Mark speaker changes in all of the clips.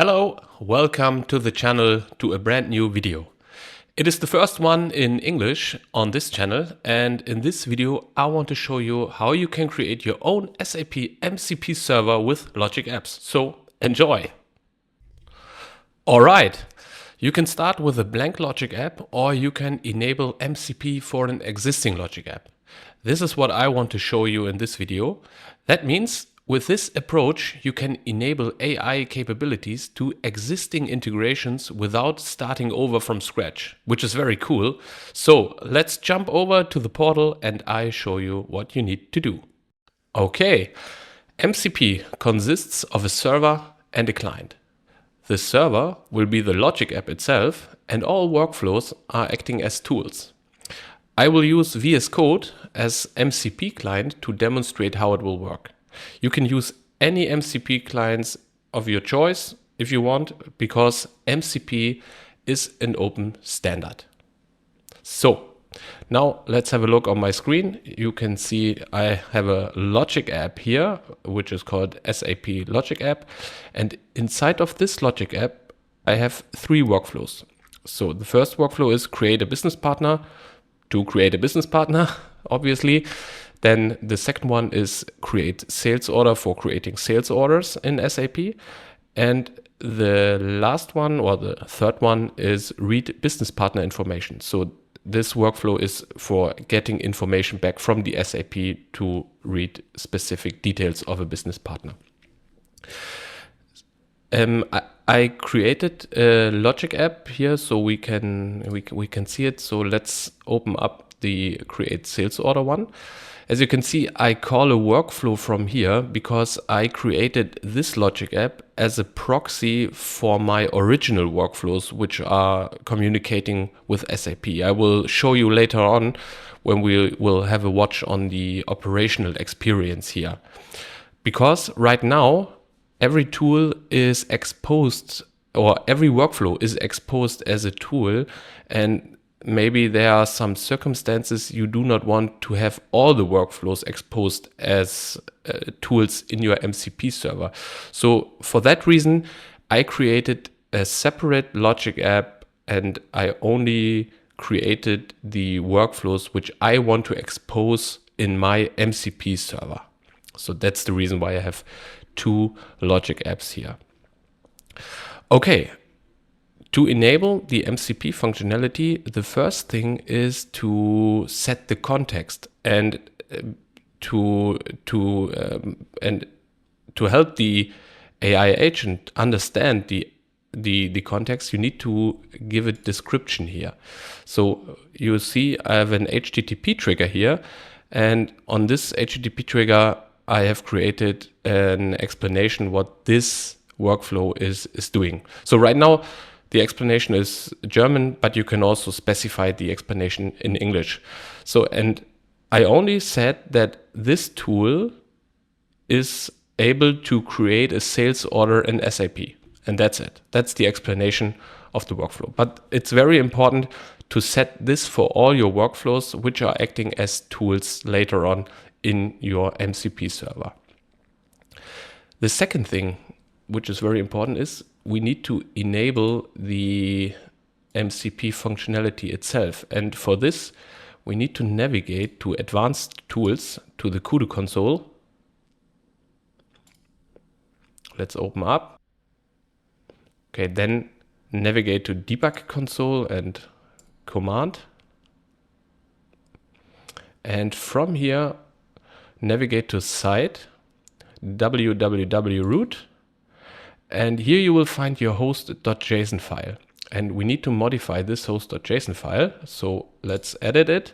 Speaker 1: Hello, welcome to the channel, to a brand new video. It is the first one in English on this channel, and in this video I want to show you how you can create your own SAP MCP server with Logic Apps. So enjoy! Alright, you can start with a blank Logic app or you can enable MCP for an existing Logic app. This is what I want to show you in this video. That means with this approach, you can enable AI capabilities to existing integrations without starting over from scratch, which is very cool. So let's jump over to the portal and I show you what you need to do. Okay, MCP consists of a server and a client. The server will be the Logic app itself and all workflows are acting as tools. I will use VSCode as MCP client to demonstrate how it will work. You can use any MCP clients of your choice if you want, because MCP is an open standard. So now let's have a look on my screen. You can see I have a Logic app here, which is called SAP Logic app. And inside of this Logic app, I have three workflows. So the first workflow is create a business partner to create a business partner, obviously. Then the second one is create sales order for creating sales orders in SAP. And the last one, or the third one, is read business partner information. So this workflow is for getting information back from the SAP to read specific details of a business partner. I created a Logic app here so we can see it. So let's open up the create sales order one. As you can see, I call a workflow from here because I created this Logic app as a proxy for my original workflows, which are communicating with SAP. I will show you later on when we will have a watch on the operational experience here. Because right now, every tool is exposed, or every workflow is exposed as a tool, and maybe there are some circumstances you do not want to have all the workflows exposed as tools in your MCP server. So for that reason, I created a separate Logic app and I only created the workflows which I want to expose in my MCP server. So that's the reason why I have two Logic apps here. Okay. To enable the MCP functionality, the first thing is to set the context, and to help the AI agent understand the context, you need to give a description here. So you see I have an HTTP trigger here, and on this HTTP trigger I have created an explanation what this workflow is doing. So right now the explanation is German, but you can also specify the explanation in English. So, and I only said that this tool is able to create a sales order in SAP. And that's it. That's the explanation of the workflow. But it's very important to set this for all your workflows, which are acting as tools later on in your MCP server. The second thing, which is very important, is we need to enable the MCP functionality itself. And for this, we need to navigate to advanced tools, to the CUDA console. Let's open up. Okay, then navigate to debug console and command. And from here, navigate to site, www root. And here you will find your host.json file. And we need to modify this host.json file. So let's edit it.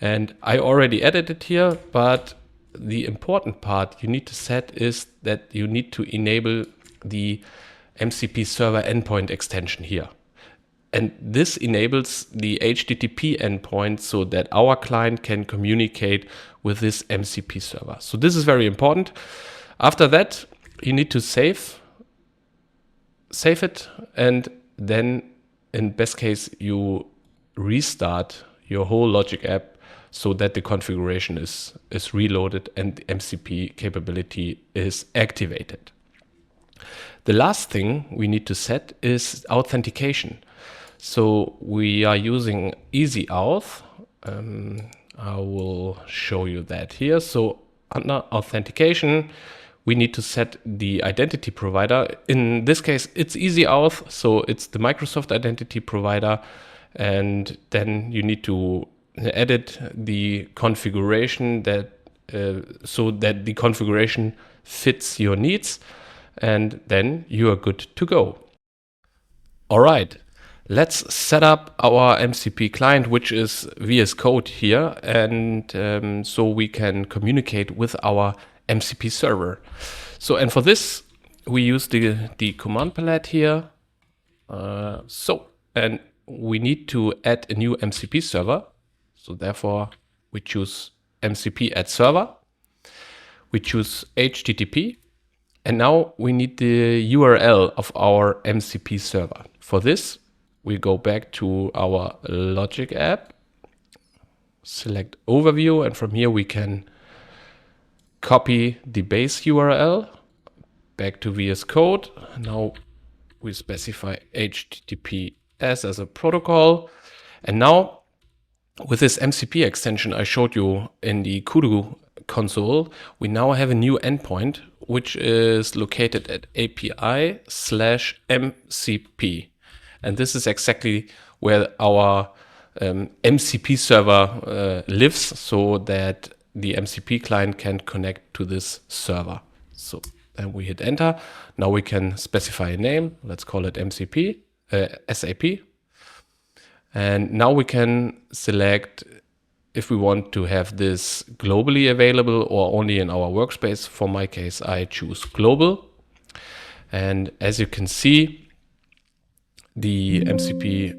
Speaker 1: And I already edited it here, but the important part you need to set is that you need to enable the MCP server endpoint extension here. And this enables the HTTP endpoint so that our client can communicate with this MCP server. So this is very important. After that, you need to save it, and then in best case you restart your whole Logic app so that the configuration is reloaded and the MCP capability is activated. The last thing we need to set is authentication. So we are using Easy Auth. I will show you that here. So under authentication, we need to set the identity provider. In this case, it's Easy Auth, so it's the Microsoft identity provider. And then you need to edit the configuration that so that the configuration fits your needs, and then you are good to go. All right, let's set up our MCP client, which is VSCode here, and so we can communicate with our MCP server. So, and for this, we use the command palette here. And we need to add a new MCP server. So therefore, we choose MCP add server. We choose HTTP. And now we need the URL of our MCP server. For this, we go back to our logic app, select overview, and from here we can copy the base URL back to VS Code. Now we specify HTTPS as a protocol. And now with this MCP extension I showed you in the Kudu console, we now have a new endpoint, which is located at API/MCP. And this is exactly where our MCP server lives, so that the MCP client can connect to this server. So then we hit enter. Now we can specify a name. Let's call it MCP, SAP. And now we can select if we want to have this globally available or only in our workspace. For my case, I choose global. And as you can see, the MCP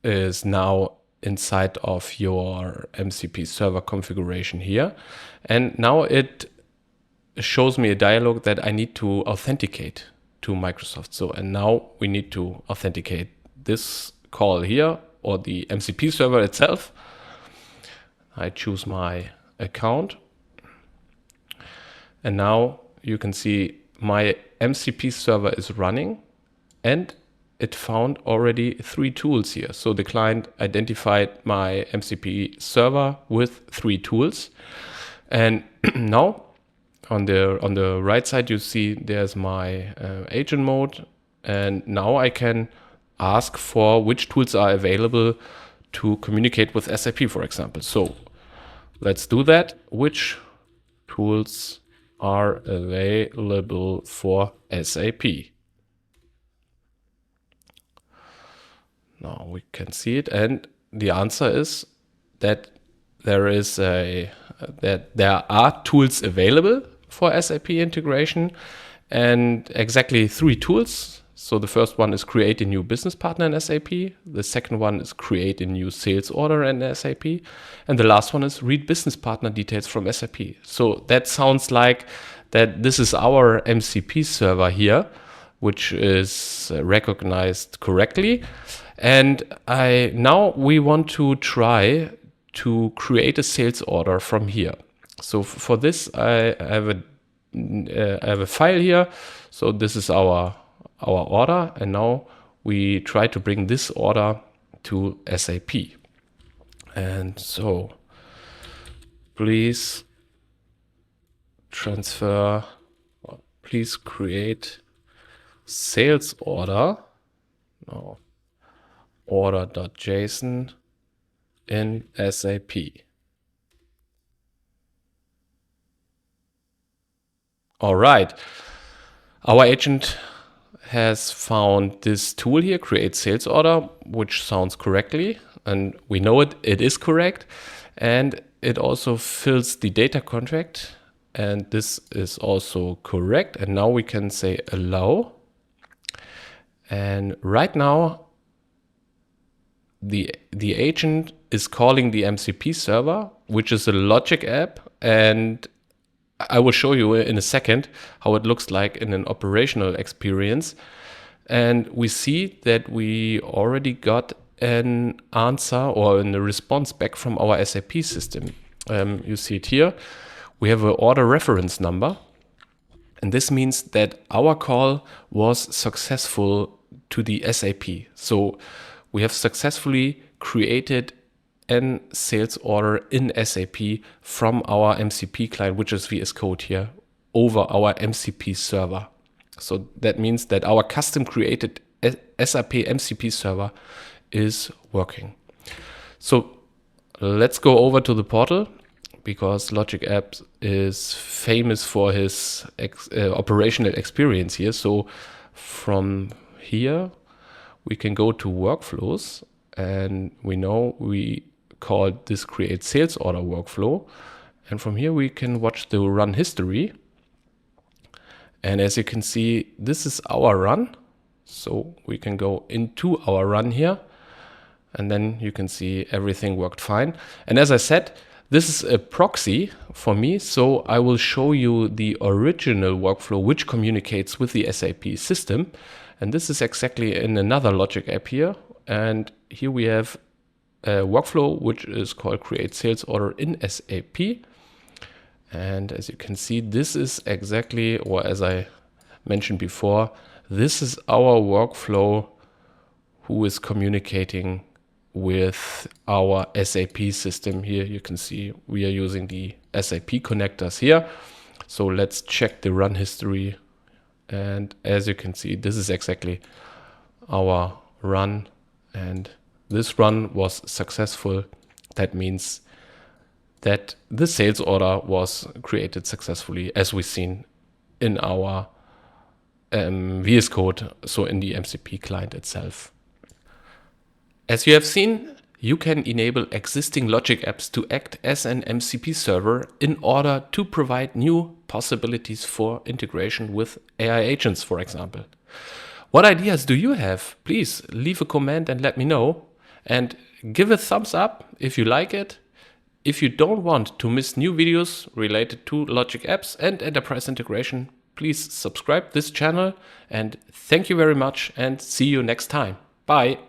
Speaker 1: is now inside of your MCP server configuration here. And now it shows me a dialog that I need to authenticate to Microsoft. So, and now we need to authenticate this call here, or the MCP server itself. I choose my account. And now you can see my MCP server is running, and it found already 3 tools here. So the client identified my MCP server with 3 tools. And now on the right side, you see there's my agent mode. And now I can ask for which tools are available to communicate with SAP, for example. So let's do that. Which tools are available for SAP? Now we can see it, and the answer is that there are tools available for SAP integration, and exactly 3 tools. So the first one is create a new business partner in SAP. The second one is create a new sales order in SAP. And the last one is read business partner details from SAP. So that sounds like that this is our MCP server here, which is recognized correctly. And now we want to try to create a sales order from here. So for this, I have a file here. So this is our order, and now we try to bring this order to SAP. And so please transfer, or please create sales order, no, order.json in SAP. All right, our agent has found this tool here, create sales order, which sounds correctly, and we know it is correct. And it also fills the data contract, and this is also correct. And now we can say allow. And right now, the agent is calling the MCP server, which is a logic app, and I will show you in a second how it looks like in an operational experience. And we see that we already got an answer or a response back from our SAP system. You see it here. We have an order reference number, And this means that our call was successful to the SAP. So we have successfully created an sales order in SAP from our MCP client, which is VSCode here, over our MCP server. So that means that our custom created SAP MCP server is working. So let's go over to the portal, because Logic Apps is famous for his operational experience here. So from here, we can go to workflows, and we know we called this create sales order workflow. And from here, we can watch the run history. And as you can see, this is our run. So we can go into our run here, and then you can see everything worked fine. And as I said, this is a proxy for me, so I will show you the original workflow which communicates with the SAP system. And this is exactly in another Logic app here. And here we have a workflow which is called create sales order in SAP. And as you can see, this is exactly, or as I mentioned before, this is our workflow who is communicating with our SAP system. Here you can see we are using the SAP connectors here. So let's check the run history. And as you can see, this is exactly our run. And this run was successful. That means that the sales order was created successfully, as we've seen in our VSCode, so in the MCP client itself. As you have seen, you can enable existing Logic apps to act as an MCP server in order to provide new possibilities for integration with AI agents, for example. What ideas do you have? Please leave a comment and let me know. And give a thumbs up if you like it. If you don't want to miss new videos related to Logic apps and enterprise integration, please subscribe this channel. And thank you very much, and see you next time. Bye.